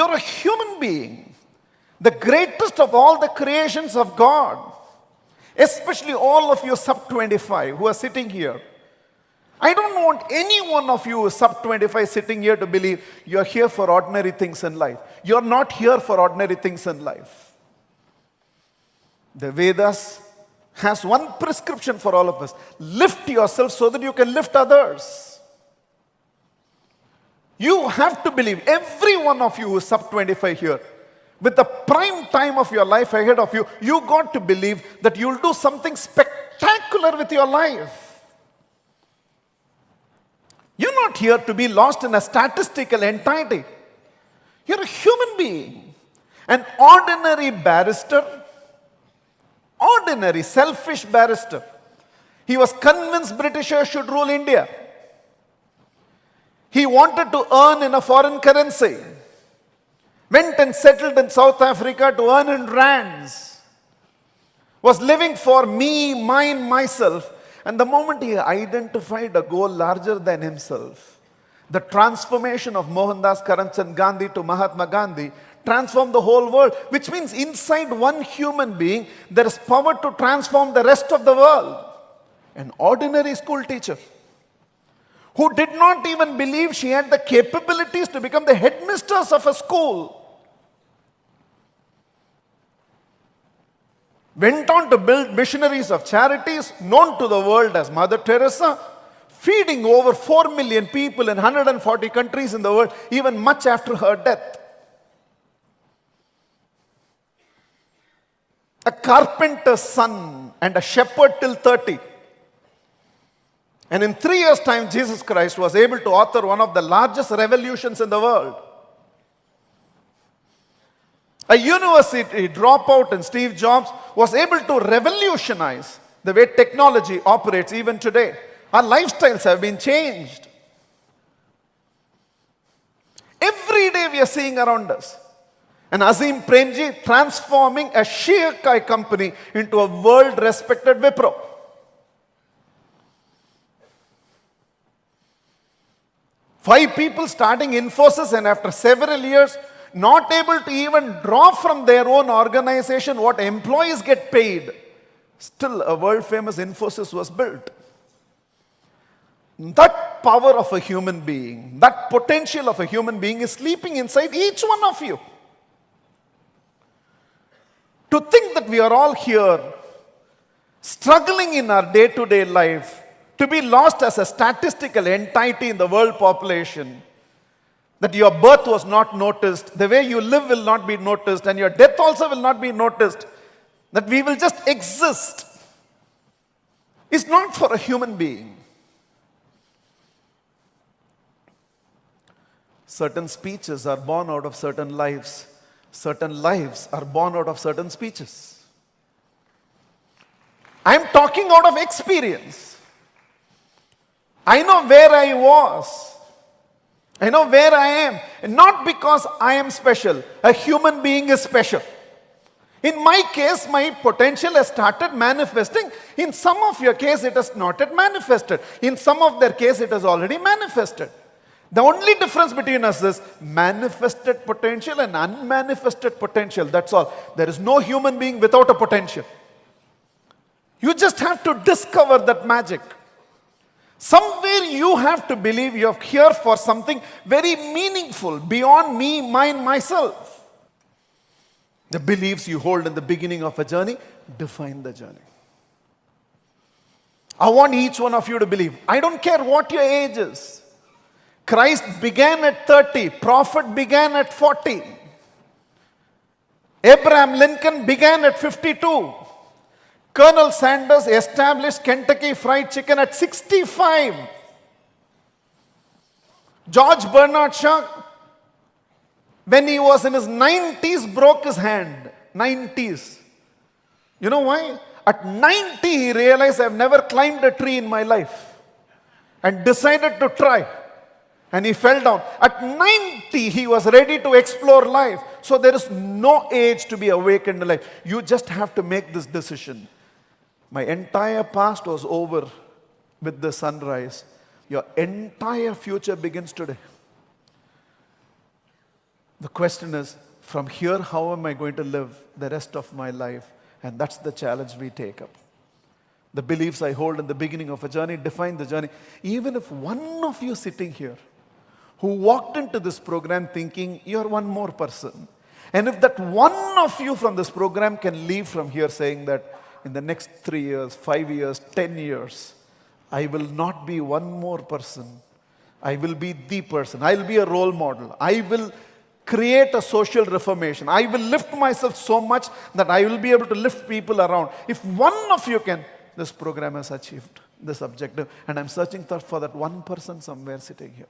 You're a human being, the greatest of all the creations of God. Especially all of you sub 25 who are sitting here. I don't want any one of you sub 25 sitting here to believe you're here for ordinary things in life. You're not here for ordinary things in life. The Vedas has one prescription for all of us. Lift yourself so that you can lift others. You have to believe, every one of you who is sub 25 here, with the prime time of your life ahead of you, you got to believe that you'll do something spectacular with your life. You're not here to be lost in a statistical entity. You're a human being. An ordinary barrister, ordinary, selfish barrister. He was convinced Britishers should rule India. He wanted to earn in a foreign currency. Went and settled in South Africa to earn in rands. Was living for me, mine, myself. And the moment he identified a goal larger than himself, the transformation of Mohandas Karamchand Gandhi to Mahatma Gandhi transformed the whole world. Which means inside one human being, there is power to transform the rest of the world. An ordinary school teacher who did not even believe she had the capabilities to become the headmistress of a school, went on to build missionaries of charities known to the world as Mother Teresa, feeding over 4 million people in 140 countries in the world, even much after her death. A carpenter's son and a shepherd till 30. And in 3 years' time, Jesus Christ was able to author one of the largest revolutions in the world. A university dropout in Steve Jobs was able to revolutionize the way technology operates even today. Our lifestyles have been changed. Every day we are seeing around us. And Azim Premji transforming a Shiakai company into a world-respected Wipro. Five people starting Infosys, and after several years, not able to even draw from their own organization what employees get paid. Still, a world-famous Infosys was built. That power of a human being, that potential of a human being is sleeping inside each one of you. To think that we are all here, struggling in our day-to-day life, to be lost as a statistical entity in the world population, that your birth was not noticed, the way you live will not be noticed, and your death also will not be noticed, that we will just exist, is not for a human being. Certain speeches are born out of certain lives. Certain lives are born out of certain speeches. I am talking out of experience. I know where I was. I know where I am. And not because I am special. A human being is special. In my case, my potential has started manifesting. In some of your case, it has not yet manifested. In some of their case, it has already manifested. The only difference between us is manifested potential and unmanifested potential. That's all. There is no human being without a potential. You just have to discover that magic. Somewhere you have to believe you're here for something very meaningful, beyond me, mine, myself. The beliefs you hold in the beginning of a journey define the journey. I want each one of you to believe. I don't care what your age is. Christ began at 30. Prophet began at 40. Abraham Lincoln began at 52. Colonel Sanders established Kentucky Fried Chicken at 65. George Bernard Shaw, when he was in his 90s, broke his hand. 90s. You know why? At 90, he realized, I've never climbed a tree in my life. And decided to try. And he fell down. At 90, he was ready to explore life. So there is no age to be awakened in life. You just have to make this decision. My entire past was over with the sunrise. Your entire future begins today. The question is, from here, how am I going to live the rest of my life? And that's the challenge we take up. The beliefs I hold in the beginning of a journey define the journey. Even if one of you sitting here who walked into this program thinking you're one more person, and if that one of you from this program can leave from here saying that in the next 3 years, 5 years, 10 years, I will not be one more person. I will be the person. I will be a role model. I will create a social reformation. I will lift myself so much that I will be able to lift people around. If one of you can, this program has achieved this objective. And I'm searching for that one person somewhere sitting here.